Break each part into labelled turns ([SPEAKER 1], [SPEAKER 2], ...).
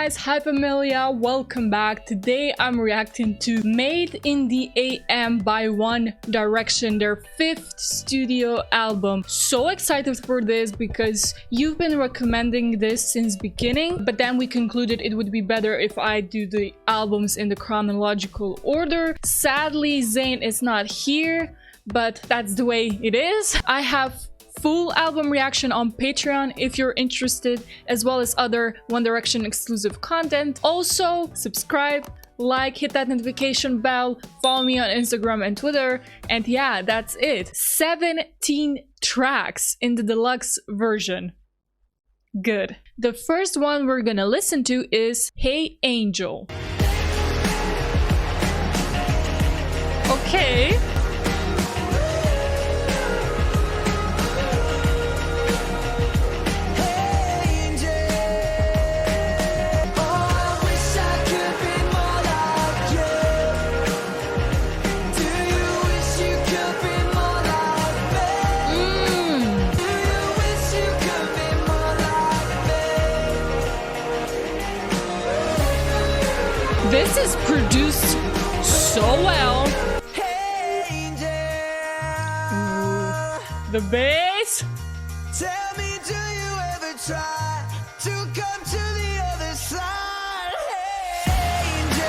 [SPEAKER 1] guys, hi Familia, welcome back. Today I'm reacting to Made in the AM by One Direction, their 5th studio album. So excited for this because you've been recommending this since beginning, but then we concluded it would be better if I do the albums in the chronological order. Sadly, Zayn is not here, but that's the way it is. I have full album reaction on Patreon if you're interested, as well as other One Direction exclusive content. Also, subscribe, like, hit that notification bell, follow me on Instagram and Twitter, and yeah, that's it. 17 tracks in the deluxe version. Good. The first one we're gonna listen to is Hey Angel. Okay. This is produced so well. Ooh. The bass.
[SPEAKER 2] Tell me, do you ever try to come to the other side? Hey, angel.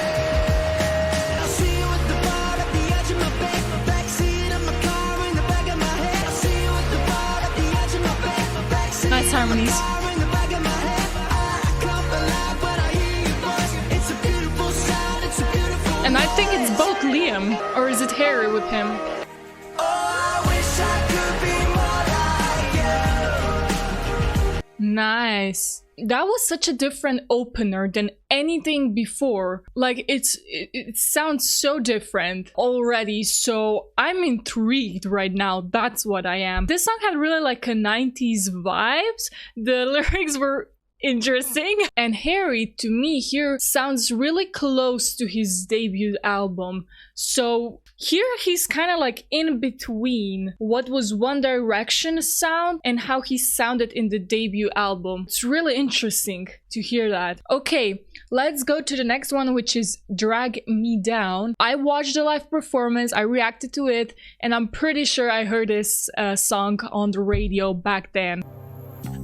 [SPEAKER 2] I see you at the bar at the edge of my bed, backseat of my car in the back of my head. I see you at the bar at the edge of my bed, backseat
[SPEAKER 1] nice harmonies.
[SPEAKER 2] in the back of my head. I come alive when I hear your voice. It's a beautiful sound, it's a beautiful.
[SPEAKER 1] And I think it's both Liam, or is it Harry with him?
[SPEAKER 2] Oh, I wish I could be more like you.
[SPEAKER 1] Nice. That was such a different opener than anything before. Like, it sounds so different already, so I'm intrigued right now. That's what I am. This song had really like a 90s vibes. The lyrics were interesting, and Harry to me here sounds really close to his debut album. So here he's kind of like in between what was One Direction sound and how he sounded in the debut album. It's really interesting to hear that. Okay, let's go to the next one, which is Drag Me Down. I watched the live performance, I reacted to it, and I'm pretty sure I heard this song on the radio back then.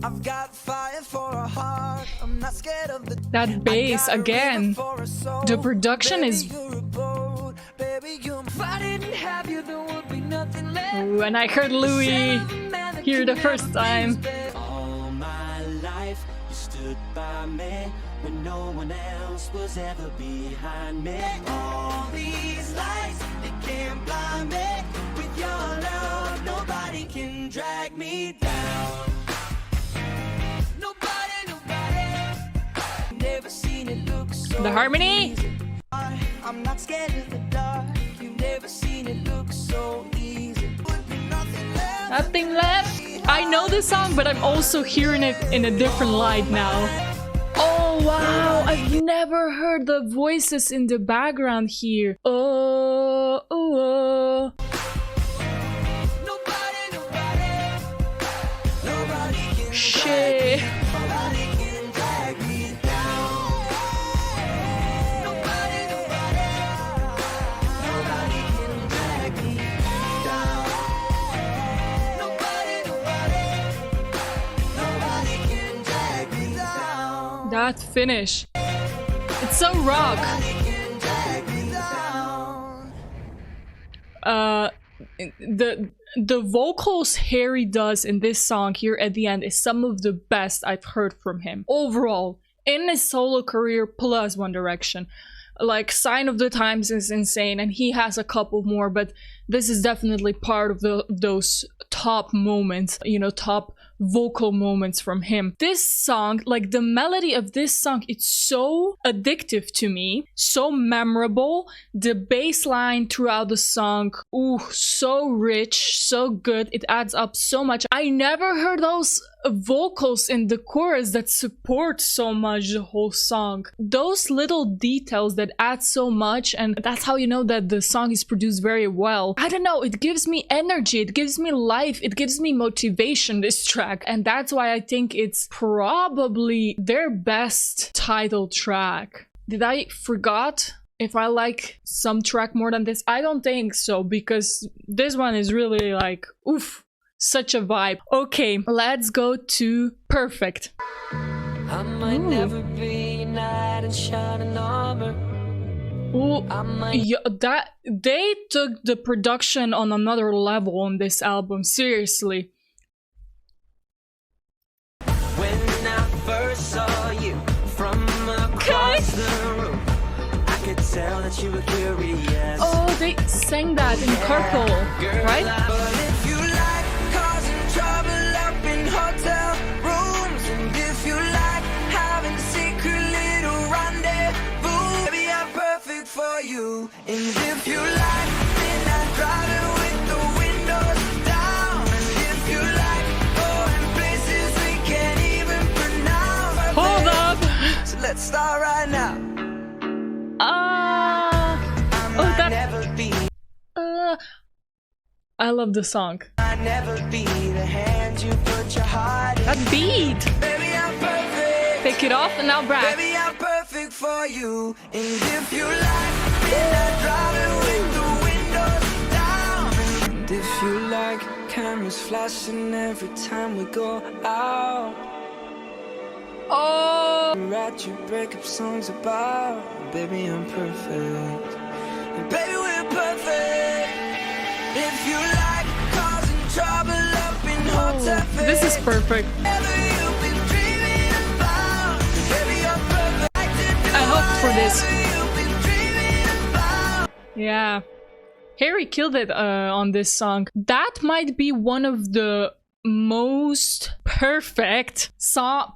[SPEAKER 2] I've got fire for a heart. I'm not scared of the
[SPEAKER 1] that bass again. The production is. Ooh, and I heard Louis here the first time.
[SPEAKER 2] All my life you stood by me when no one else was ever behind me. All these lights, they can't blind me. With your love, nobody can drag me down.
[SPEAKER 1] The harmony.
[SPEAKER 2] I'm not scared of the dark. You've never seen it look so easy.
[SPEAKER 1] Nothing left. I know this song, but I'm also hearing it in a different light now. Oh wow, I've never heard the voices in the background here. Oh, oh, oh. Shit. That finish. It's so rock. The vocals Harry does in this song here at the end is some of the best I've heard from him overall in his solo career plus One Direction. Like, Sign of the Times is insane, and he has a couple more, but this is definitely part of those top moments, you know, top vocal moments from him. This song, like the melody of this song, it's so addictive to me, so memorable. The bass line throughout the song, ooh, so rich, so good. It adds up so much. I never heard those vocals in the chorus that support so much the whole song. Those little details that add so much, and that's how you know that the song is produced very well. I don't know, it gives me energy, it gives me life, it gives me motivation, this track, and that's why I think it's probably their best title track. Did I forgot if I like some track more than this? I don't think so, because this one is really like, oof, such a vibe. Okay, let's go to Perfect.
[SPEAKER 2] I might never be a knight in shining armor.
[SPEAKER 1] Ooh, yeah, that they took the production on another level on this album, seriously.
[SPEAKER 2] When I first saw you from across the room, I could tell that you were curious.
[SPEAKER 1] Oh, they sang that in Purple, right?
[SPEAKER 2] But if you like causing trouble up in hotel rooms, and if you like having secret little rendezvous, baby, I'm perfect for you. And if you like midnight driving with the windows down, and if you like going places we can't even pronounce,
[SPEAKER 1] Hold up!
[SPEAKER 2] so let's start right now.
[SPEAKER 1] Oh, that.
[SPEAKER 2] Never be,
[SPEAKER 1] I love the song.
[SPEAKER 2] I never be the hand you put your heart in.
[SPEAKER 1] That beat!
[SPEAKER 2] Baby, I'm perfect.
[SPEAKER 1] Take it off and now back.
[SPEAKER 2] Baby, I'm perfect for you. And if you like midnight driving with the windows down, and if you like cameras flashing every time we go out,
[SPEAKER 1] Oh,
[SPEAKER 2] write your breakup songs about, baby, I'm perfect. And baby, we're perfect. If you like causing trouble up in hotel beds,
[SPEAKER 1] this is perfect.
[SPEAKER 2] whatever you've been dreaming about, baby, you're perfect.
[SPEAKER 1] I hoped for this.
[SPEAKER 2] Whatever you've been dreaming about.
[SPEAKER 1] Yeah. Harry killed it on this song. That might be one of the most perfect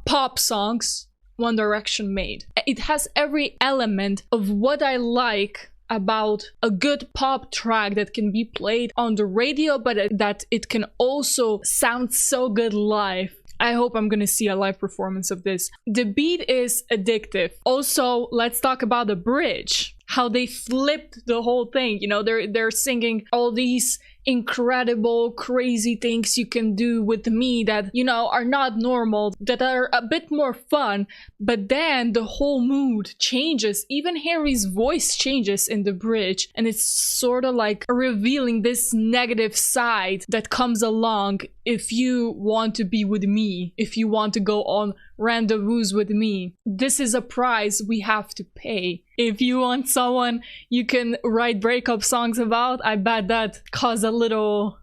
[SPEAKER 1] pop songs One Direction made. It has every element of what I like about a good pop track that can be played on the radio, but that it can also sound so good live. I hope I'm gonna see a live performance of this. The beat is addictive. Also, let's talk about the bridge. How they flipped the whole thing. You know, they're singing all these incredible, crazy things you can do with me that, you know, are not normal, that are a bit more fun, but then the whole mood changes. Even Harry's voice changes in the bridge, and it's sort of like revealing this negative side that comes along if you want to be with me, if you want to go on rendezvous with me. This is a price we have to pay. If you want someone you can write breakup songs about, I bet that caused a little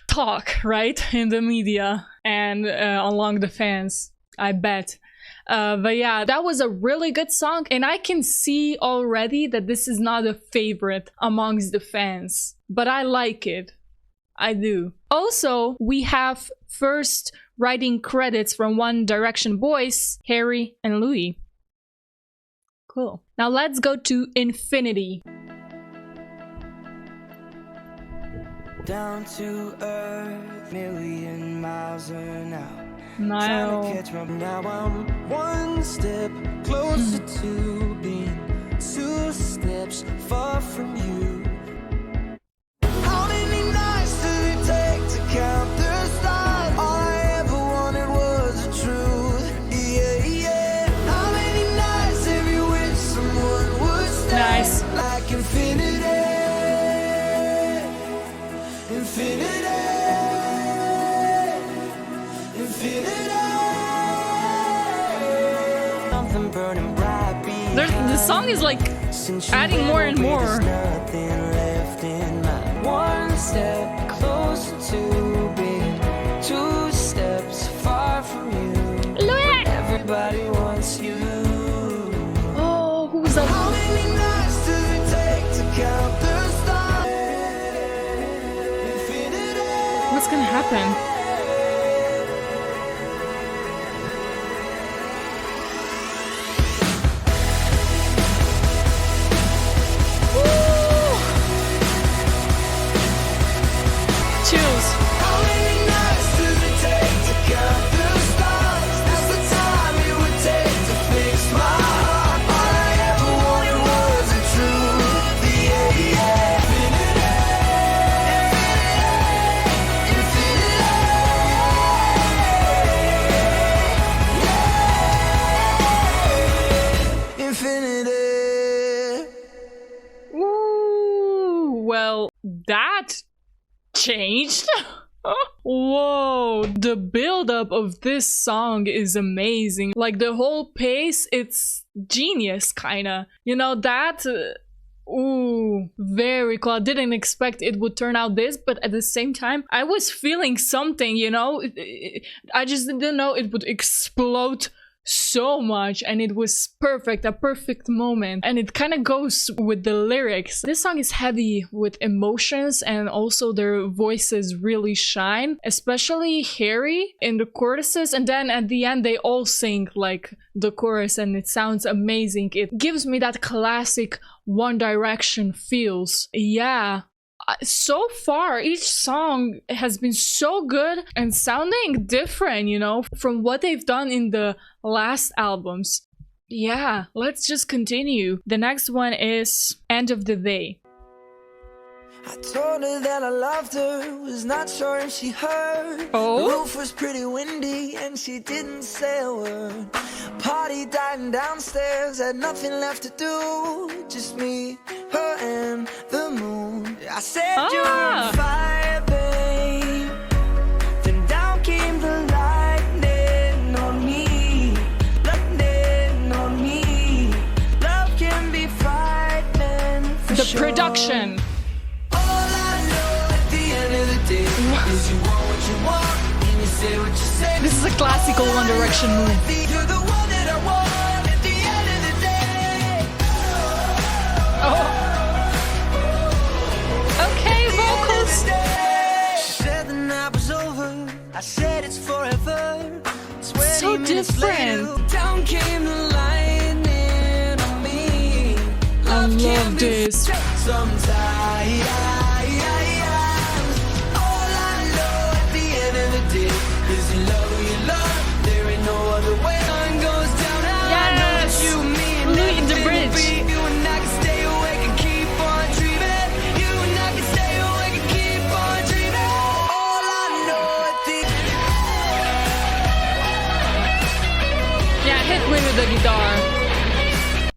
[SPEAKER 1] talk, right, in the media and along the fans, I bet. But yeah, that was a really good song, and I can see already that this is not a favorite amongst the fans, but I like it. I do. Also, we have first writing credits from One Direction boys, Harry and Louis. Cool. Now let's go to Infinity.
[SPEAKER 2] Down to earth, million miles an hour.
[SPEAKER 1] Now,
[SPEAKER 2] Trying to catch my now I'm one step closer to being 2 steps far from you. How many nights does it take to count the stars? All I ever wanted was the truth. Yeah, yeah. How many nights have you wished someone would stay?
[SPEAKER 1] Nice.
[SPEAKER 2] Like infinity, infinity, infinity. Something burning bright behind.
[SPEAKER 1] the song is like adding more and more.
[SPEAKER 2] There's nothing left in my one step closer to being 2 steps far from you.
[SPEAKER 1] Louis!
[SPEAKER 2] Everybody wants you.
[SPEAKER 1] Oh, who's that?
[SPEAKER 2] How many nights does it take to count the stars? Infinity.
[SPEAKER 1] What's gonna happen?
[SPEAKER 2] How many nights does it take to count
[SPEAKER 1] changed? Whoa, the build-up of this song is amazing. Like the whole pace, it's genius, kinda. You know, that... ooh, very cool. I didn't expect it would turn out this, but at the same time, I was feeling something, you know? I just didn't know it would explode so much, and it was perfect, a perfect moment, and it kind of goes with the lyrics. This song is heavy with emotions, and also their voices really shine, especially Harry in the choruses, and then at the end they all sing like the chorus, and it sounds amazing. It gives me that classic One Direction feels. Yeah. So far, each song has been so good and sounding different, you know, from what they've done in the last albums. Yeah, let's just continue. The next one is End of the Day.
[SPEAKER 2] I told her that I loved her, was not sure if she heard.
[SPEAKER 1] Oh?
[SPEAKER 2] The roof was pretty windy and she didn't say a word. Party dying downstairs, had nothing left to do. Just me, her and the moon. I said you're on fire, babe. Then down came the lightning on me. Lightning on me. Love can be frightening for
[SPEAKER 1] The
[SPEAKER 2] sure.
[SPEAKER 1] production. This is a classical One Direction move. Oh. Okay, vocals.
[SPEAKER 2] Said the night was over. I said it's forever.
[SPEAKER 1] So different.
[SPEAKER 2] Down came the lightning on me.
[SPEAKER 1] I love this.
[SPEAKER 2] Sometimes. Is you love who you love? There ain't no other way. Sun goes down. I know that you mean
[SPEAKER 1] Louis in the bridge.
[SPEAKER 2] You and I can stay awake and keep on dreaming. You and I can stay awake and keep on dreaming. All I know at the
[SPEAKER 1] Yeah, hit me with the guitar.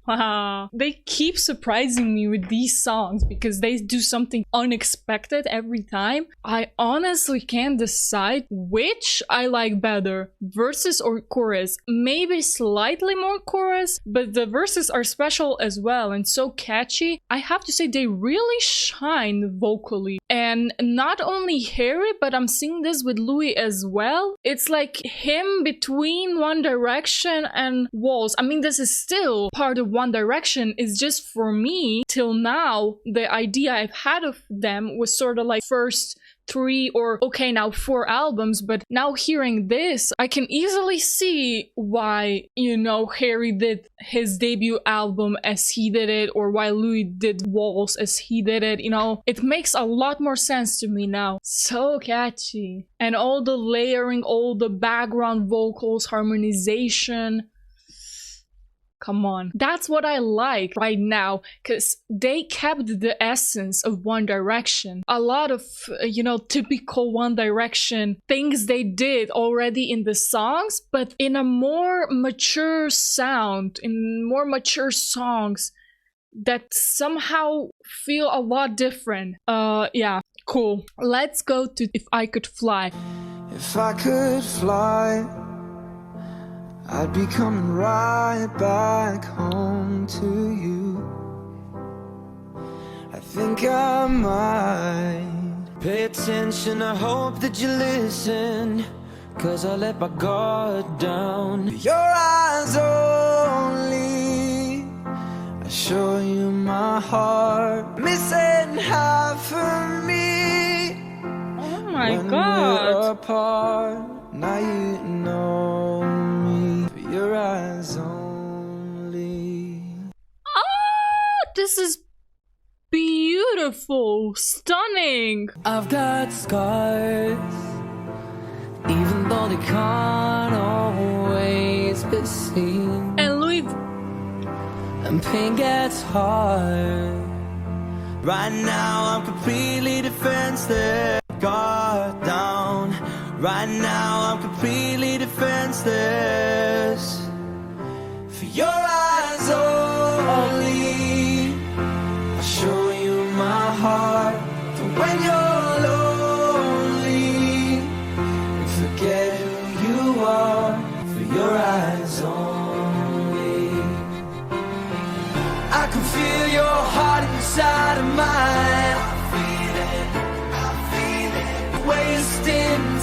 [SPEAKER 1] Wow. They keep surprising me with these songs because they do something unexpected every time. I honestly can't decide which I like better, verses or chorus. Maybe slightly more chorus, but the verses are special as well and so catchy. I have to say they really shine vocally. And not only Harry, but I'm seeing this with Louis as well. It's like him between One Direction and Walls. I mean, this is still part of One Direction. Is just for me till now the idea I've had of them was sort of like first 3 or okay now 4 albums, but now hearing this I can easily see why, you know, Harry did his debut album as he did it, or why Louis did Walls as he did it. You know, it makes a lot more sense to me now. So catchy, and all the layering, all the background vocals, harmonization. Come on. That's what I like right now, because they kept the essence of One Direction. A lot of, you know, typical One Direction things they did already in the songs, but in a more mature sound, in more mature songs that somehow feel a lot different. Yeah, cool. Let's go to If I Could Fly.
[SPEAKER 2] If I could fly, I'd be coming right back home to you. I think I might pay attention, I hope that you listen, 'cause I let my guard down. Your eyes only, I show you my heart, missing half of me.
[SPEAKER 1] Oh my
[SPEAKER 2] when
[SPEAKER 1] god.
[SPEAKER 2] we're apart, now you know me, for your eyes only.
[SPEAKER 1] Oh, this is beautiful, stunning.
[SPEAKER 2] I've got scars, even though they can't always be seen,
[SPEAKER 1] And Louis,
[SPEAKER 2] and pain gets hard. Right now I'm completely defenseless, guard down. Right now I'm completely defenseless, for your eyes only. I'll show you my heart, for when you're alone.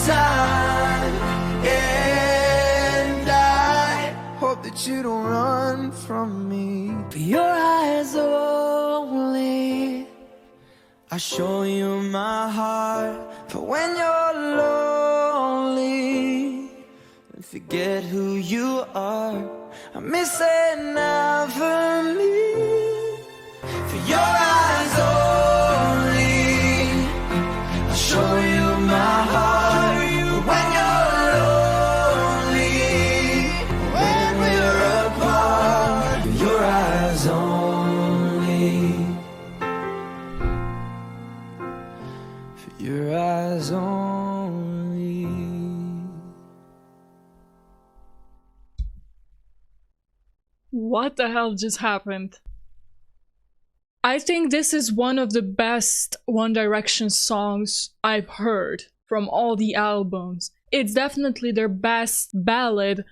[SPEAKER 2] time. And I hope that you don't run from me. For your eyes only, I show you my heart. For when you're lonely and forget who you are, I miss it now for me. For your eyes only, I show you my heart. For when you're lonely, when we're apart. For your eyes only. Your eyes only.
[SPEAKER 1] What the hell just happened? I think this is one of the best One Direction songs I've heard from all the albums. It's definitely their best ballad,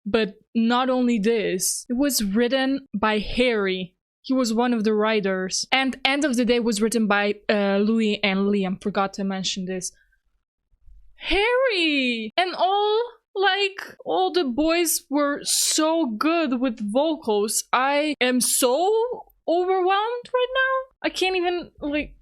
[SPEAKER 1] but not only this, it was written by Harry. He was one of the writers. And End of the Day was written by Louis and Liam. Forgot to mention this. Harry! And all the boys were so good with vocals. I am so overwhelmed right now. I can't even, it's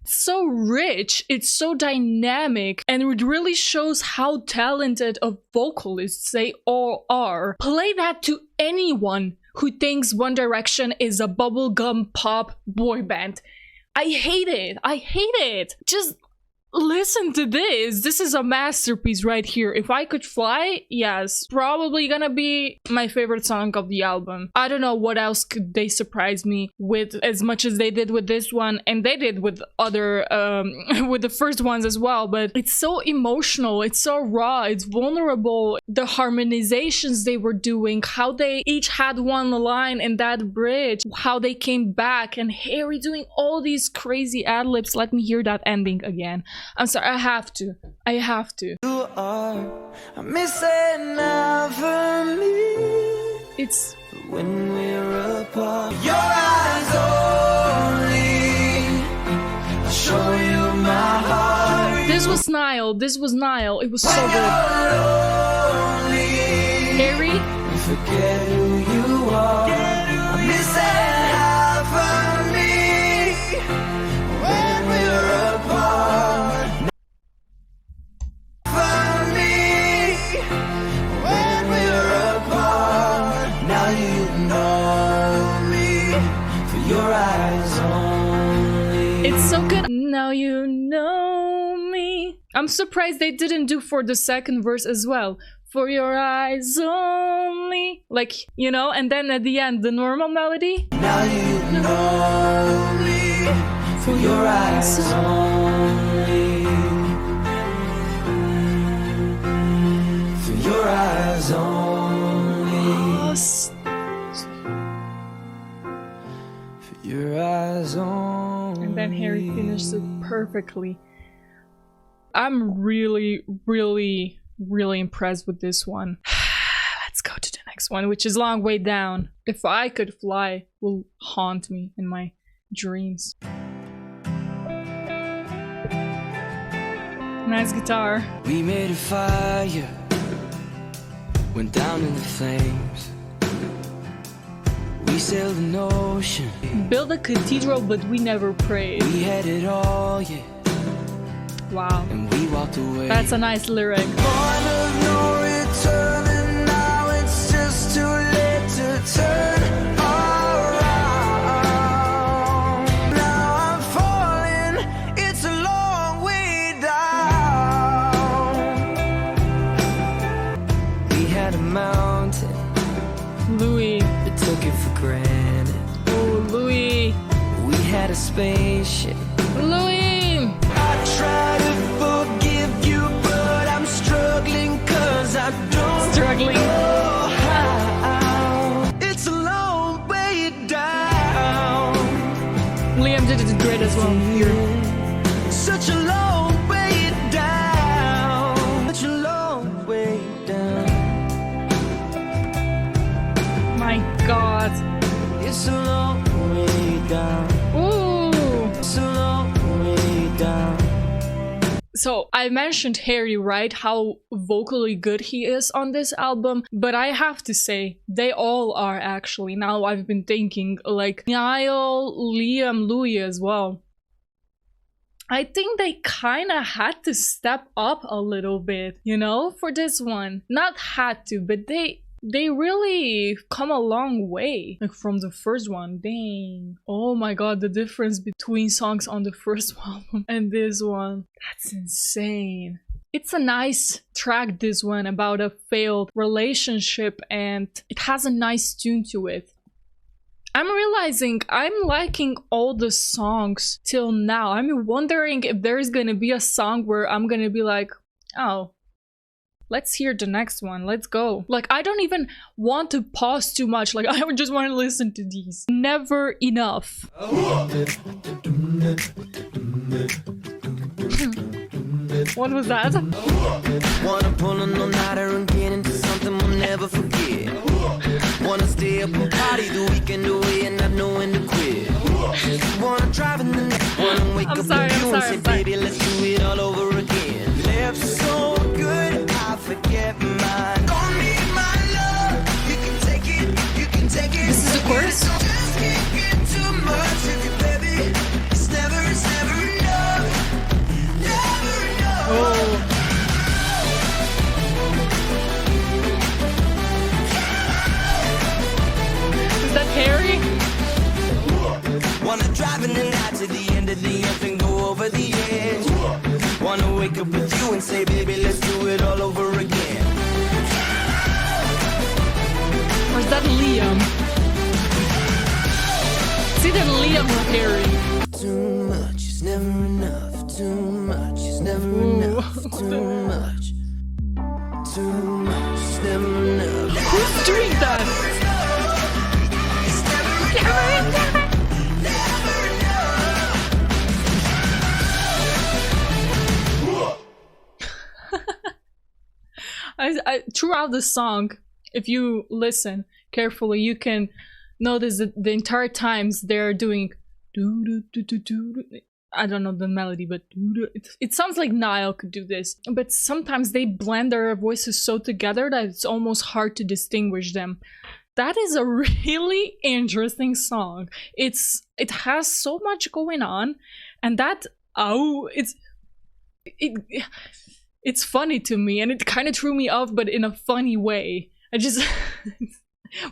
[SPEAKER 1] so rich. It's so dynamic. And it really shows how talented of vocalists they all are. Play that to anyone who thinks One Direction is a bubblegum pop boy band. I hate it. I hate it. Just listen to this. This is a masterpiece right here. If I Could Fly, yes, probably gonna be my favorite song of the album. I don't know what else could they surprise me with as much as they did with this one, and they did with other with the first ones as well, but it's so emotional, it's so raw, it's vulnerable. The harmonizations they were doing, how they each had one line in that bridge, how they came back, and Harry doing all these crazy ad-libs. Let me hear that ending again. I'm sorry, I have to.
[SPEAKER 2] You are, I miss it now for me.
[SPEAKER 1] It's
[SPEAKER 2] when we're apart. Your eyes only, I show you my heart.
[SPEAKER 1] This was Nile. It was so good. Harry,
[SPEAKER 2] forget who you are. I miss it now for me. When we're apart.
[SPEAKER 1] it's so good. Now you know me. I'm surprised they didn't do for the second verse as well. For your eyes only. And then at the end, the normal melody.
[SPEAKER 2] Now you know me. For your eyes only. For your eyes only. For your eyes only.
[SPEAKER 1] And then Harry finished it perfectly. I'm really, really, really impressed with this one. Let's go to the next one, which is Long Way Down. If I Could Fly will haunt me in my dreams. Nice guitar.
[SPEAKER 2] We made a fire, went down in the flames. We sailed an ocean.
[SPEAKER 1] Build a cathedral, but we never prayed.
[SPEAKER 2] We had it all, yeah.
[SPEAKER 1] Wow.
[SPEAKER 2] And we walked away.
[SPEAKER 1] That's a nice lyric.
[SPEAKER 2] Point of no return, and now it's just too late to turn around. Now I'm falling, it's a long way down. We had a mountain,
[SPEAKER 1] Louis.
[SPEAKER 2] they took it for granted.
[SPEAKER 1] Oh, Louis.
[SPEAKER 2] We had a spaceship.
[SPEAKER 1] Louis.
[SPEAKER 2] I try to forgive you, but I'm struggling 'cause I don't know how. It's a long way down.
[SPEAKER 1] Liam did it great as well here.
[SPEAKER 2] Such a long way down. Such a long way down.
[SPEAKER 1] My God.
[SPEAKER 2] It's a long way down.
[SPEAKER 1] Ooh.
[SPEAKER 2] It's a long way down.
[SPEAKER 1] So I I mentioned Harry, right? How vocally good he is on this album. But I have to say, they all are actually. Now I've been thinking, like, Niall, Liam, Louis as well. I think they kind of had to step up a little bit, you know, for this one. Not had to, but they really come a long way, like from the first one. Dang. Oh my god, the difference between songs on the first album and this one. That's insane. It's a nice track, this one, about a failed relationship, and it has a nice tune to it. I'm realizing I'm liking all the songs till now. I'm wondering if there's gonna be a song where I'm gonna be like, oh, let's hear the next one, let's go. Like, I don't even want to pause too much, like, I just want to listen to these. Never enough. What was that?
[SPEAKER 2] Wanna pull an all-nighter and get into something we'll never forget. Wanna stay up and party the weekend away and not know when to quit. Wanna drive in the night, wanna wake up with you and say, baby, let's do it all over again. Left so good, I forget mine. Don't need my love, you can take it, you can take it.
[SPEAKER 1] This is the chorus?
[SPEAKER 2] Just can't get too much of you, baby. It's never enough. Never enough.
[SPEAKER 1] Oh. Is that Harry?
[SPEAKER 2] Wanna drive in the night to the end of the earth and go over the edge. Wanna wake up with you and say, baby, let's do it all over again.
[SPEAKER 1] Or is that Liam? It's either Liam or Harry.
[SPEAKER 2] Too much is never enough. Too much is never enough. Too much. Too much is never enough.
[SPEAKER 1] Who's doing that? Throughout the song, if you listen carefully, you can notice that the entire times they're doing doo doo doo doo doo. I don't know the melody, but it sounds like Niall could do this. But sometimes they blend their voices so together that it's almost hard to distinguish them. That is a really interesting song. It has so much going on, and that it's funny to me, and it kind of threw me off, but in a funny way. I just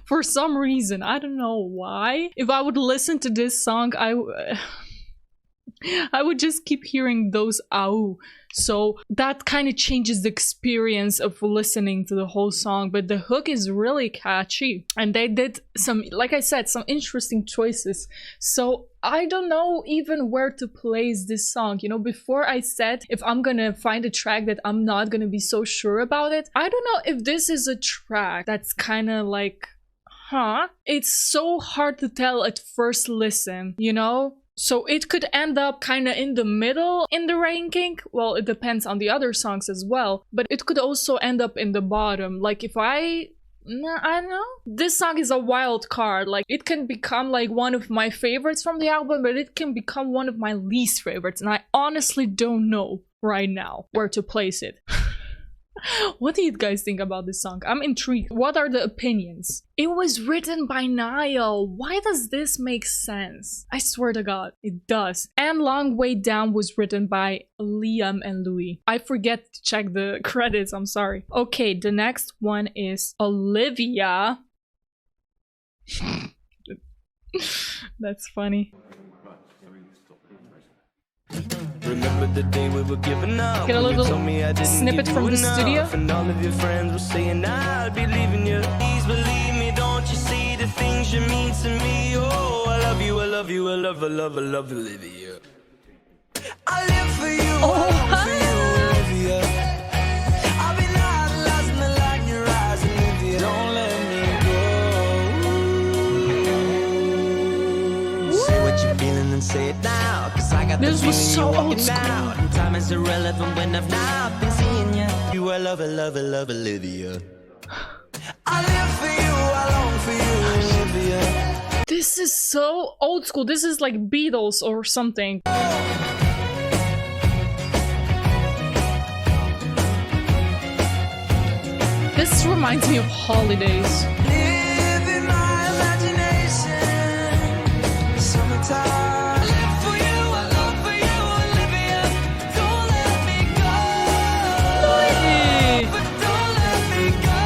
[SPEAKER 1] for some reason, I don't know why. If I would listen to this song, I would just keep hearing those ow. So that kind of changes the experience of listening to the whole song. But the hook is really catchy. And they did some, like I said, some interesting choices. So I don't know even where to place this song. You know, before I said if I'm gonna find a track that I'm not gonna be so sure about it. I don't know if this is a track that's kind of like, huh? It's so hard to tell at first listen, you know? So it could end up kind of in the middle in the ranking. Well, it depends on the other songs as well. But it could also end up in the bottom. Like if I don't know. This song is a wild card. Like it can become like one of my favorites from the album, but it can become one of my least favorites. And I honestly don't know right now where to place it. What do you guys think about this song? I'm intrigued. What are the opinions? It was written by Niall. Why does this make sense? I swear to God, it does. And Long Way Down was written by Liam and Louis. I forget to check the credits, I'm sorry. Okay, the next one is Olivia. That's funny.
[SPEAKER 2] Remember the day we were giving up.
[SPEAKER 1] Get a little snippet from the studio.
[SPEAKER 2] And all of your friends were saying I'll be leaving you. Please believe me, don't you see the things you mean to me? Oh, I love you, I love you, I love Olivia. I live for you, I live for you, Olivia. I've been idolizing the light in your eyes, Olivia. Don't let me go. Say what you're feeling and say it now.
[SPEAKER 1] This was so old school.
[SPEAKER 2] Time is irrelevant when I've not been seeing you. You I love Olivia. I live for you, I long for you, Olivia.
[SPEAKER 1] This is so old school. This is like Beatles or something. This reminds me of holidays.
[SPEAKER 2] Live in my imagination. Summertime. Live for you, I love for you, Olivia. Don't let me go. But don't let me go.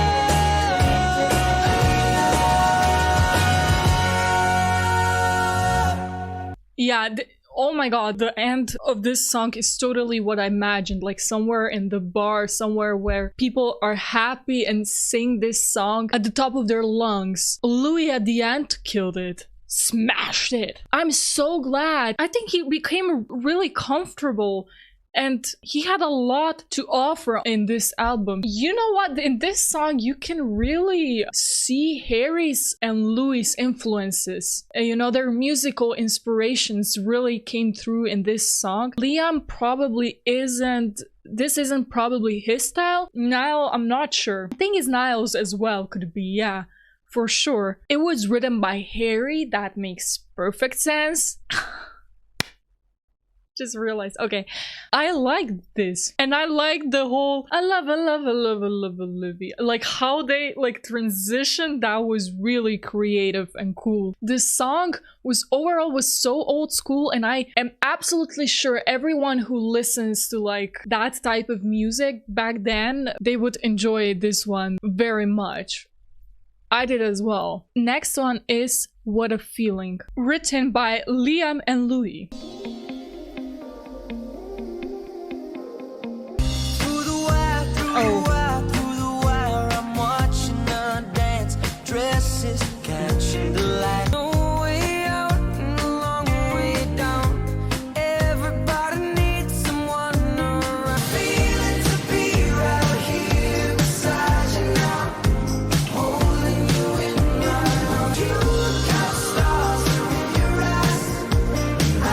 [SPEAKER 1] Yeah, oh my god, the end of this song is totally what I imagined. Like somewhere in the bar, somewhere where people are happy and sing this song at the top of their lungs. Louis at the end killed it. Smashed it. I'm so glad. I think he became really comfortable and he had a lot to offer in this album. You know what? In this song, you can really see Harry's and Louis' influences. You know, their musical inspirations really came through in this song. Liam probably isn't. This isn't probably his style. Niall, I'm not sure. I think it's Niall's as well, could be, yeah. For sure. It was written by Harry. That makes perfect sense. Just realized, okay, I like this, and I like the whole I love Olivia, like how they like transition. That was really creative and cool. This song was overall so old school, and I am absolutely sure everyone who listens to like that type of music back then, they would enjoy this one very much. I did as well. Next one is What a Feeling, written by Liam and Louis.
[SPEAKER 2] Through the wire, I'm watching her dance. Dresses catching the light. No way out and a long way down. Everybody needs someone around. Feeling to be right here beside you now. Holding you in my arms. You got stars in your eyes. I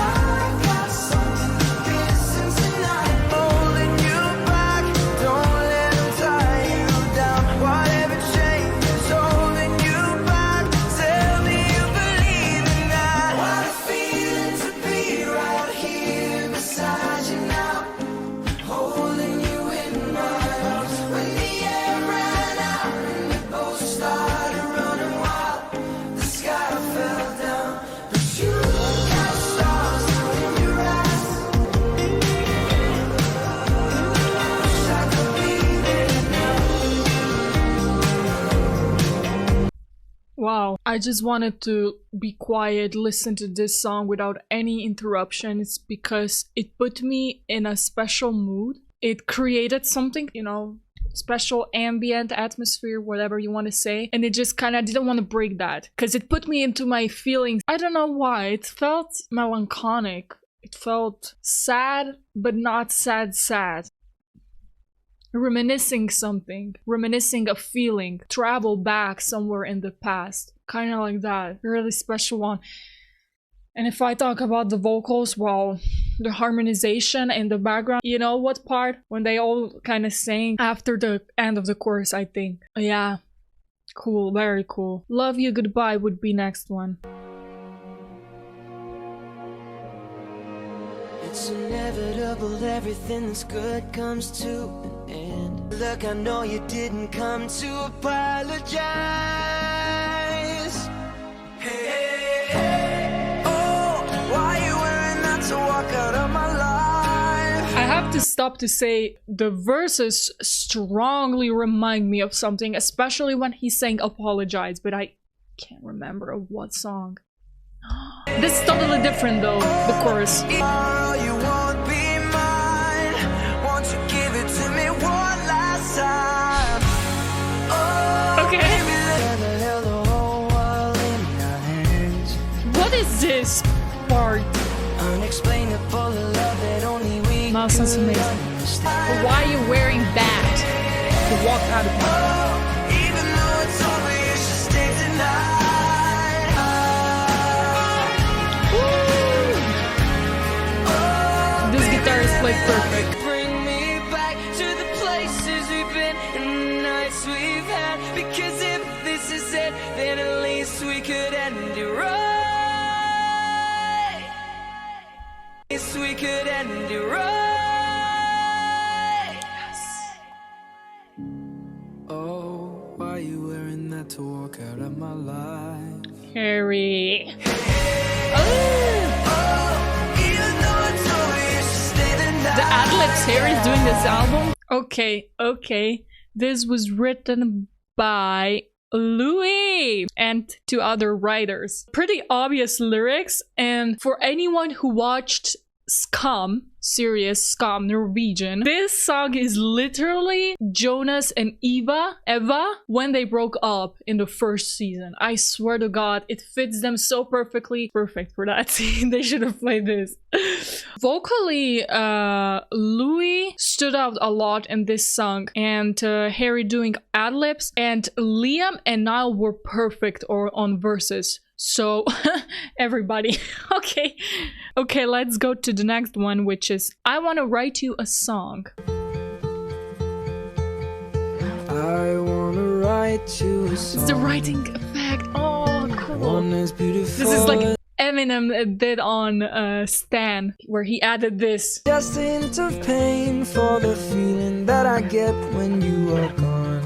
[SPEAKER 2] got something missing tonight. Holding you back. Don't
[SPEAKER 1] Wow, I just wanted to be quiet, listen to this song without any interruptions because it put me in a special mood. It created something, you know, special ambient atmosphere, whatever you want to say. And it just kind of didn't want to break that because it put me into my feelings. I don't know why. It felt melancholic. It felt sad, but not sad. Reminiscing something, reminiscing a feeling, travel back somewhere in the past, kind of like that. Really special one. And if I talk about the vocals, well, the harmonization in the background, you know what part? When they all kind of sing after the end of the chorus, I think. Yeah, cool, very cool. Love You Goodbye would be next one.
[SPEAKER 2] It's inevitable, everything that's good comes to an end. Look, I know you didn't come to apologize. Hey, oh, why you wearing that to walk out of my life?
[SPEAKER 1] I have to stop to say the verses strongly remind me of something, especially when he's saying apologize, but I can't remember of what song. This is totally different though, the chorus.
[SPEAKER 2] Tomorrow you won't be mine. Won't you give it to me one last time? Oh,
[SPEAKER 1] Okay.
[SPEAKER 2] baby, let the whole world in our hands.
[SPEAKER 1] What is this part?
[SPEAKER 2] Unexplainable love that only we
[SPEAKER 1] That sounds
[SPEAKER 2] could
[SPEAKER 1] amazing.
[SPEAKER 2] understand.
[SPEAKER 1] Why are you wearing that to walk out of here?
[SPEAKER 2] Oh, even though it's over, you should stay tonight.
[SPEAKER 1] This guitar is played perfect.
[SPEAKER 2] Bring me back to the places we've been and the nights we've had. Because if this is it, then at least we could end it right. At least we could end it right. Oh, you wearing that to walk out of my life?
[SPEAKER 1] Harry. The ad-libs Harry's doing this album? Okay. This was written by Louis and two other writers. Pretty obvious lyrics, and for anyone who watched series Skam Norwegian, this song is literally Jonas and Eva when they broke up in the first season. I swear to God, it fits them so perfectly. Perfect for that scene. They should have played this. Vocally, Louis stood out a lot in this song, and Harry doing ad-libs, and Liam and Niall were perfect on verses. So everybody. Okay, let's go to the next one, which is I Want to Write You a Song.
[SPEAKER 2] I wanna write you a song.
[SPEAKER 1] It's the writing effect. Oh, cool.
[SPEAKER 2] One is beautiful.
[SPEAKER 1] This is like Eminem did on Stan, where he added this.
[SPEAKER 2] Just a hint of pain for the feeling that I get when you are gone.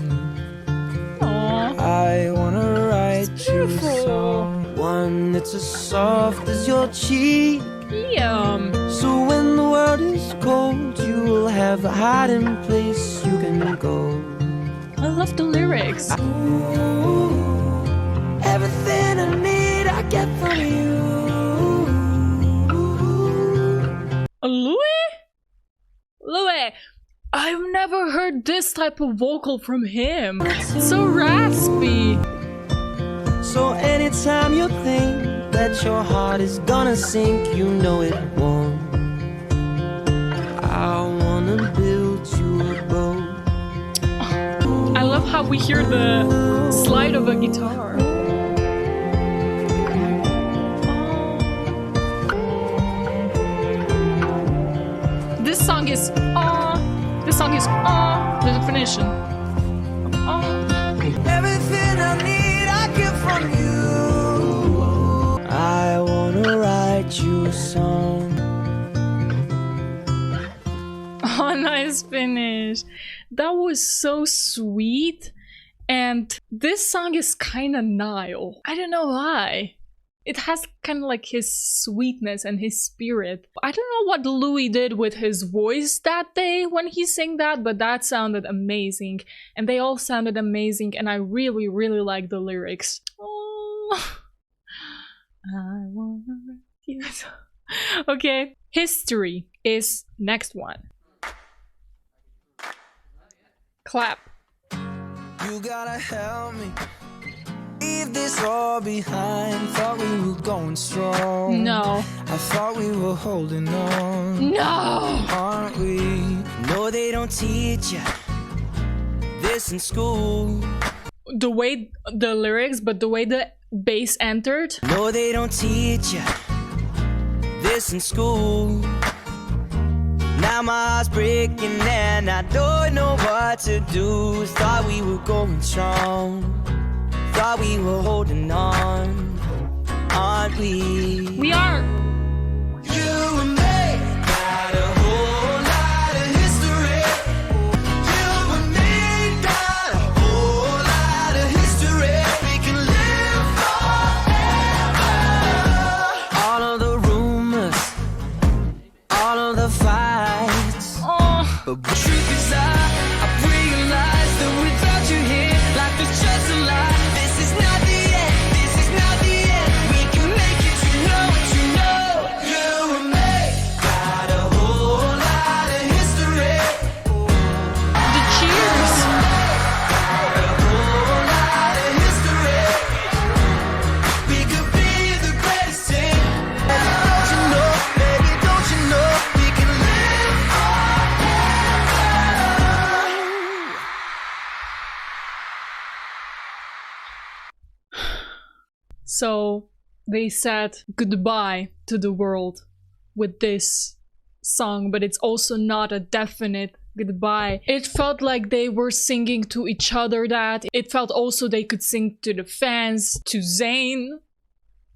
[SPEAKER 1] Aww.
[SPEAKER 2] I wanna write you a song. One that's as soft as your cheek.
[SPEAKER 1] Yum.
[SPEAKER 2] So when the world is cold, you will have a hiding place you can go.
[SPEAKER 1] I love the lyrics.
[SPEAKER 2] Ooh, everything I need, I get from you.
[SPEAKER 1] Louis, I've never heard this type of vocal from him. It's so raspy.
[SPEAKER 2] So anytime you think that your heart is gonna sink, you know it won't. I wanna build you a boat.
[SPEAKER 1] I love how we hear the slide of a guitar. This song is the definition.
[SPEAKER 2] Everything I need, I get from you. I wanna write you a song.
[SPEAKER 1] Oh, nice finish. That was so sweet. And this song is kind of Niall. I don't know why. It has kind of like his sweetness and his spirit. I don't know what Louis did with his voice that day when he sang that, but that sounded amazing. And they all sounded amazing, and I really, really like the lyrics. Oh, I wanna write you a song. Okay, History is next one. Clap.
[SPEAKER 2] You gotta help me. Leave this all behind. Thought we were going strong.
[SPEAKER 1] No.
[SPEAKER 2] I thought we were holding on.
[SPEAKER 1] No!
[SPEAKER 2] Aren't we? No, they don't teach you this in school.
[SPEAKER 1] The way the lyrics, but the way the bass entered.
[SPEAKER 2] No, they don't teach you this in school. Now my heart's breaking and I don't know what to do. Thought we were going strong. Thought we were holding on. Aren't we?
[SPEAKER 1] We are.
[SPEAKER 2] You and me got a whole lot of history. You and me got a whole lot of history. We can live forever. All of the rumors, all of the fights.
[SPEAKER 1] Oh,
[SPEAKER 2] But the truth is I realized that without you here, life is just a lie. This is not the end, this is not the end. We can make it, you know what you know. You and me got a whole lot of history.
[SPEAKER 1] the cheers.
[SPEAKER 2] Got a whole lot of history. We could be the greatest team. Don't you know, baby, don't you know, we can live forever.
[SPEAKER 1] So they said goodbye to the world with this song, but it's also not a definite goodbye. It felt like they were singing to each other that. It felt also they could sing to the fans, to Zayn.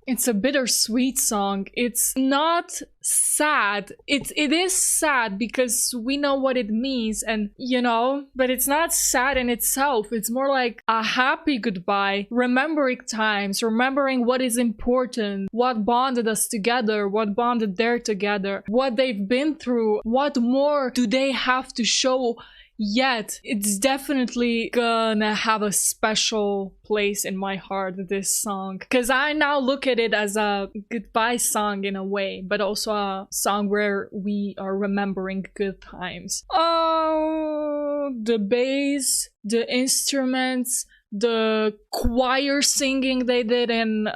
[SPEAKER 1] It's a bittersweet song. It's not sad. It is sad because we know what it means, and you know, but it's not sad in itself. It's more like a happy goodbye, remembering times, remembering what is important, what bonded us together, what bonded them together, what they've been through, what more do they have to show. Yet it's definitely gonna have a special place in my heart, this song, because I now look at it as a goodbye song in a way, but also a song where we are remembering good times. Oh, the bass, the instruments, the choir singing they did in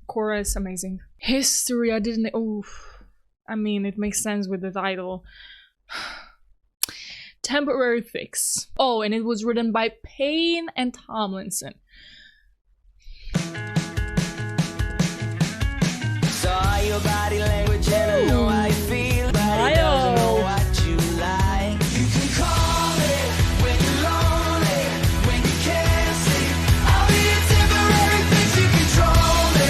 [SPEAKER 1] chorus, amazing. History, I didn't, oh, I mean, it makes sense with the title. Temporary Fix. Oh, and it was written by Payne and Tomlinson.
[SPEAKER 2] Saw your body language and I know how you feel, but it doesn't know what you like. You can call me when you're lonely, when you can't sleep. I'll be a temporary fix, you control me.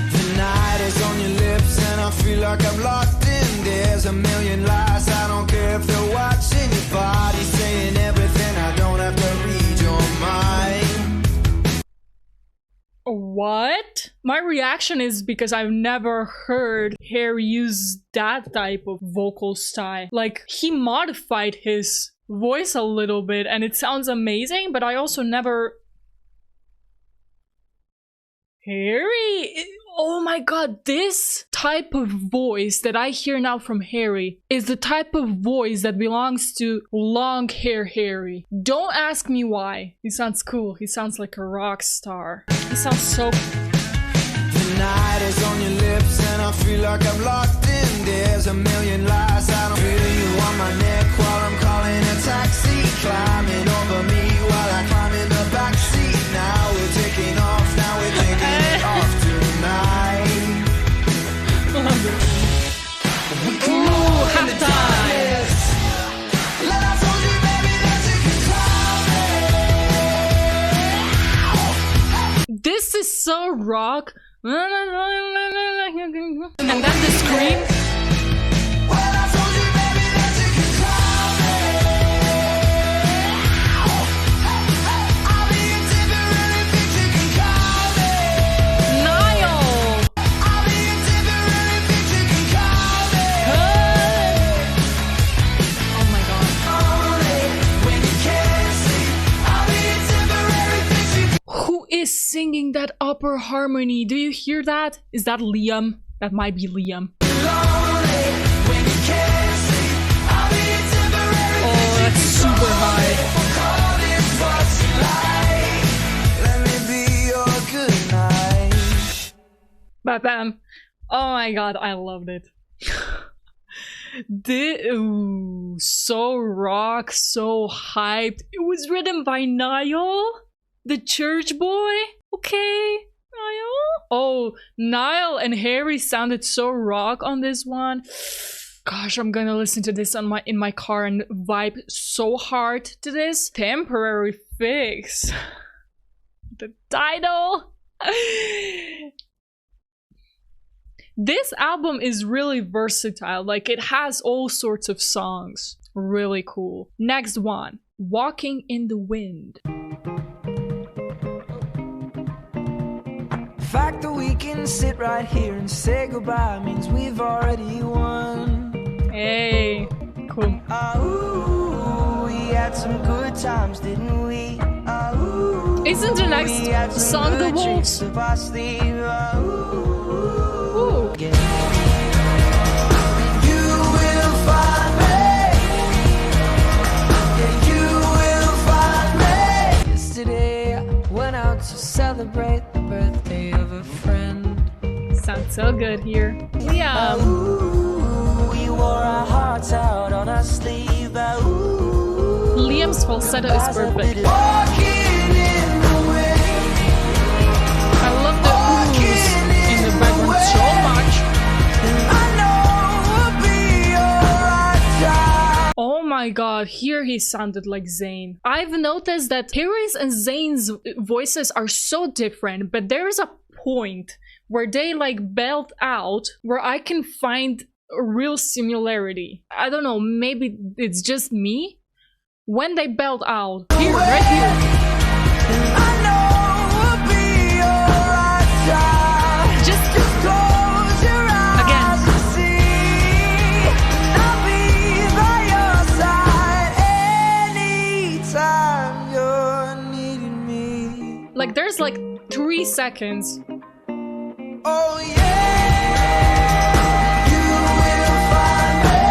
[SPEAKER 2] The night is on your lips and I feel like I'm locked in. There's a million lies, I don't care if they're watching. Your body saying everything, I don't have to read your mind.
[SPEAKER 1] What? My reaction is because I've never heard Harry use that type of vocal style. Like, he modified his voice a little bit and it sounds amazing, but I also never... Harry? Oh my god, this type of voice that I hear now from Harry is the type of voice that belongs to long hair Harry. Don't ask me why. He sounds cool. He sounds like a rock star. He sounds so...
[SPEAKER 2] The night is on your lips and I feel like I'm locked in. There's a million lies, I don't feel you on my neck while I'm calling a taxi. Climbing over me while I climb in the backseat. Now we're taking off, now we're taking it off tonight.
[SPEAKER 1] Ooh, halftime!
[SPEAKER 2] Like I told you, baby, that you can call me.
[SPEAKER 1] This is so rock. And then the scream.
[SPEAKER 2] Well, I told you, baby, that you can call me. I'll be a temporary fix, you can call me.
[SPEAKER 1] Niall!
[SPEAKER 2] I'll be a temporary fix, you can call me.
[SPEAKER 1] Oh my god.
[SPEAKER 2] Only when you can't sleep, I'll be a temporary fix, you can.
[SPEAKER 1] Who is singing that upper harmony? Do you hear that? Is that Liam? That might be Liam.
[SPEAKER 2] Lonely when you can't sleep, I'll be a temporary
[SPEAKER 1] Oh,
[SPEAKER 2] fix, you
[SPEAKER 1] that's
[SPEAKER 2] can
[SPEAKER 1] super
[SPEAKER 2] call
[SPEAKER 1] high.
[SPEAKER 2] me. Call it what you like. Let me be your good night.
[SPEAKER 1] Bam. Oh my god, I loved it. Ooh, so rock, so hyped. It was written by Niall, the church boy. Okay, Niall. Oh, Niall and Harry sounded so rock on this one. Gosh, I'm gonna listen to this on in my car and vibe so hard to this. Temporary Fix. The title. This album is really versatile. Like, it has all sorts of songs. Really cool. Next one, Walking in the Wind.
[SPEAKER 2] The fact that we can sit right here and say goodbye means we've already won.
[SPEAKER 1] Hey, cool.
[SPEAKER 2] Ooh, we had some good times, didn't we? Ooh,
[SPEAKER 1] Isn't the next
[SPEAKER 2] we had some
[SPEAKER 1] song The
[SPEAKER 2] good
[SPEAKER 1] Wolves?
[SPEAKER 2] tricks up our sleeve.
[SPEAKER 1] Ooh.
[SPEAKER 2] Yeah. You will find me. Yeah, you will find me. Yesterday I went out to celebrate the birthday of a friend.
[SPEAKER 1] Sounds so good here. Yeah.
[SPEAKER 2] Ooh, we wore our hearts out on our sleeve. Ooh,
[SPEAKER 1] Liam's falsetto is perfect.
[SPEAKER 2] walking in the wind.
[SPEAKER 1] I love the oohs in the background so much.
[SPEAKER 2] I know we'll be alright, child.
[SPEAKER 1] Oh my god, here he sounded like Zayn. I've noticed that Harry's and Zayn's voices are so different, but there is a point where they like belt out where I can find a real similarity. I don't know, maybe it's just me. When they belt out, here, right here.
[SPEAKER 2] I know we'll be alright, child.
[SPEAKER 1] Just
[SPEAKER 2] Close your eyes
[SPEAKER 1] again.
[SPEAKER 2] and see. I'll be by your side anytime you're needing me.
[SPEAKER 1] Like there's like 3 seconds.
[SPEAKER 2] Oh yeah, you will find me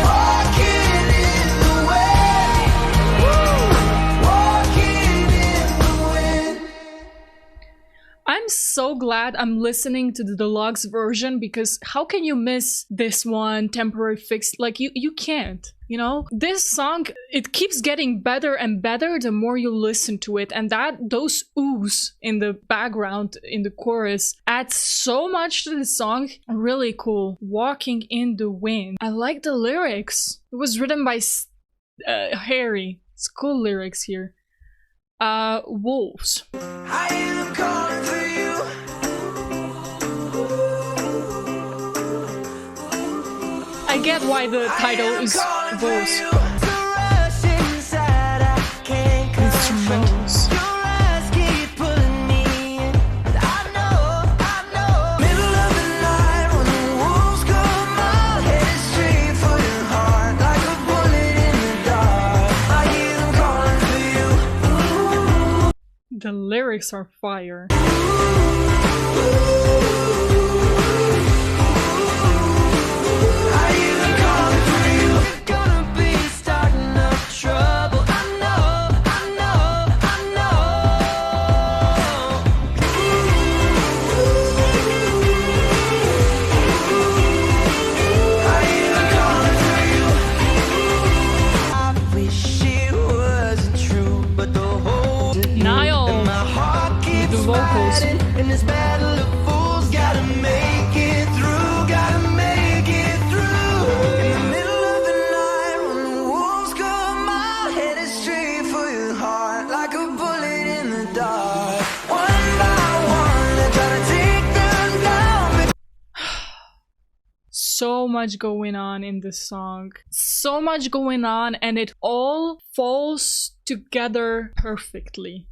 [SPEAKER 2] walking in the wind. Walking in the wind.
[SPEAKER 1] I'm so glad I'm listening to the deluxe version, because how can you miss this one, Temporary Fix? Like you can't, you know? This song, it keeps getting better and better the more you listen to it, and those oohs in the background in the chorus add so much to the song. Really cool. Walking in the Wind. I like the lyrics. It was written by Harry. It's cool lyrics here. Wolves.
[SPEAKER 2] I am calling for you.
[SPEAKER 1] I get why the title is Wolves. Instrumentals. The lyrics are fire. Vocals.
[SPEAKER 2] In this battle of fools, gotta make it through, gotta make it through. In the middle of the night, when the wolves come out, headed straight for your heart, like a bullet in the dark. One by one, they're trying to take them down.
[SPEAKER 1] So much going on in this song. So much going on, and it all falls together perfectly.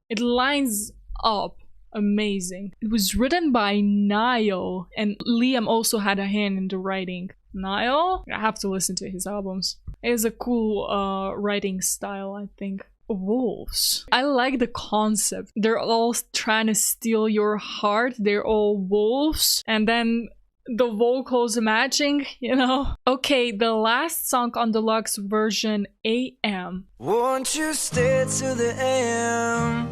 [SPEAKER 1] It lines up amazing. It was written by Niall, and Liam also had a hand in the writing. Niall? I have to listen to his albums. It is a cool writing style, I think. Wolves. I like the concept. They're all trying to steal your heart. They're all wolves, and then the vocals matching, you know? Okay, the last song on deluxe version, AM.
[SPEAKER 2] Won't you stay to the AM?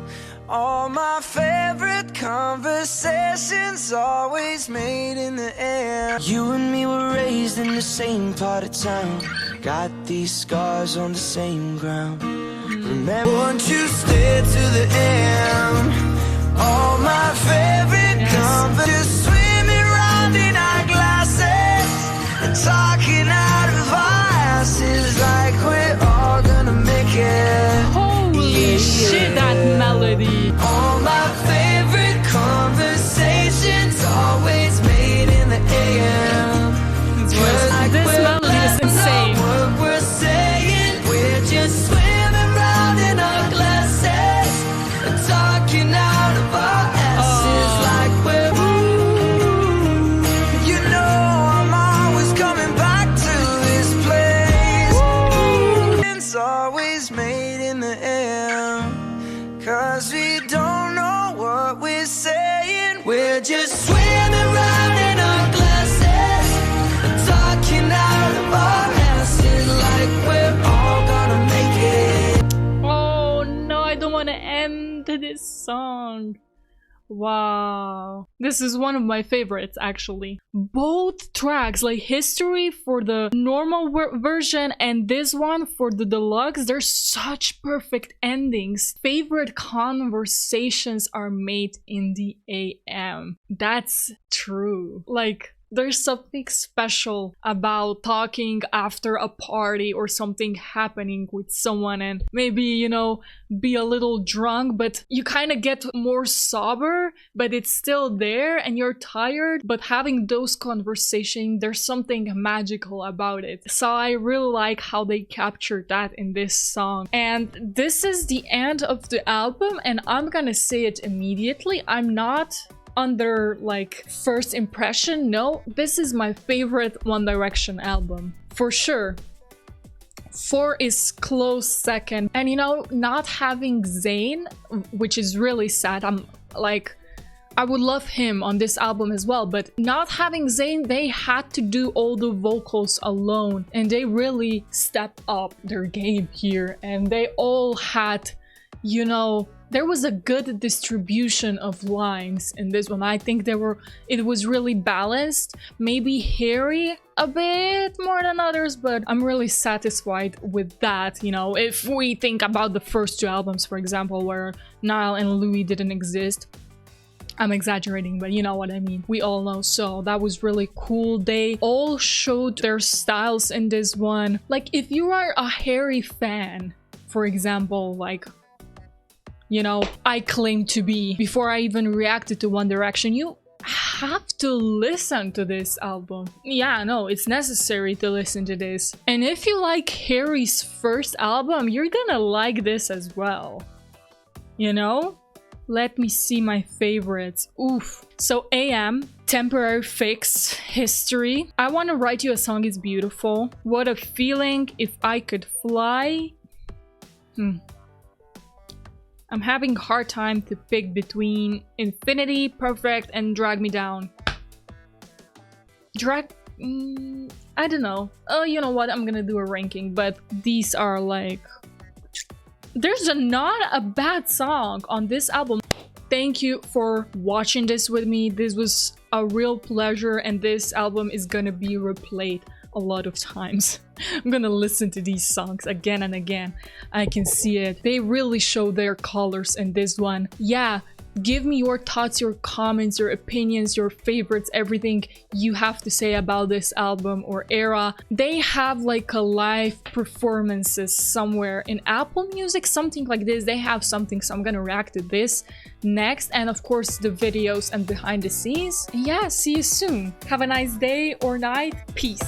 [SPEAKER 2] All my favorite conversations always made in the air. You and me were raised in the same part of town, got these scars on the same ground. Remember, won't you stay to the AM? All my favorite conversations, swimming round in our glasses and talking out of our asses like we're all gonna make it.
[SPEAKER 1] Holy shit, that melody.
[SPEAKER 2] All my favorite conversations always made in the AM.
[SPEAKER 1] This melody is insane.
[SPEAKER 2] What we're saying, we're just swimming around in our glasses and talking out of our asses like we're. You know I'm always coming back to this place. It's always made in the AM, 'cause we don't know what we're saying. We're just swimming around in our glasses and talking out of our asses like we're all gonna make it.
[SPEAKER 1] Oh no, I don't want to end this song. Wow. This is one of my favorites, actually. Both tracks, like History for the normal version and this one for the deluxe, they're such perfect endings. Favorite conversations are made in the AM. That's true. Like, There's something special about talking after a party or something happening with someone and maybe, you know, be a little drunk, but you kind of get more sober, but it's still there and you're tired. But having those conversations, there's something magical about it. So I really like how they captured that in this song. And this is the end of the album, and I'm gonna say it immediately. I'm not under like first impression. No, this is my favorite One Direction album for sure. 4 is close second, and you know, not having Zayn, which is really sad. I'm like, I would love him on this album as well, but not having Zayn, they had to do all the vocals alone, and they really stepped up their game here, and they all had, you know, there was a good distribution of lines in this one. I think it was really balanced. Maybe Harry a bit more than others, but I'm really satisfied with that. You know, if we think about the first 2 albums, for example, where Niall and Louis didn't exist. I'm exaggerating, but you know what I mean. We all know. So that was really cool. They all showed their styles in this one. Like, if you are a Harry fan, for example, like, you know, I claim to be, before I even reacted to One Direction, you have to listen to this album. Yeah, no, it's necessary to listen to this. And if you like Harry's first album, you're gonna like this as well. You know? Let me see my favorites. Oof. So AM, Temporary Fix, History. I Wanna Write You a Song is beautiful. What a Feeling, If I Could Fly. I'm having a hard time to pick between Infinity, Perfect, and Drag Me Down. I don't know. Oh, you know what? I'm gonna do a ranking, but these are like... There's not a bad song on this album. Thank you for watching this with me. This was a real pleasure, and this album is gonna be replayed a lot of times. I'm gonna listen to these songs again and again. I can see it. They really show their colors in this one. Yeah, give me your thoughts, your comments, your opinions, your favorites, everything you have to say about this album or era. They have like a live performances somewhere in Apple Music, something like this. They have something, so I'm gonna react to this next, and of course the videos and behind the scenes. And yeah, see you soon. Have a nice day or night. Peace.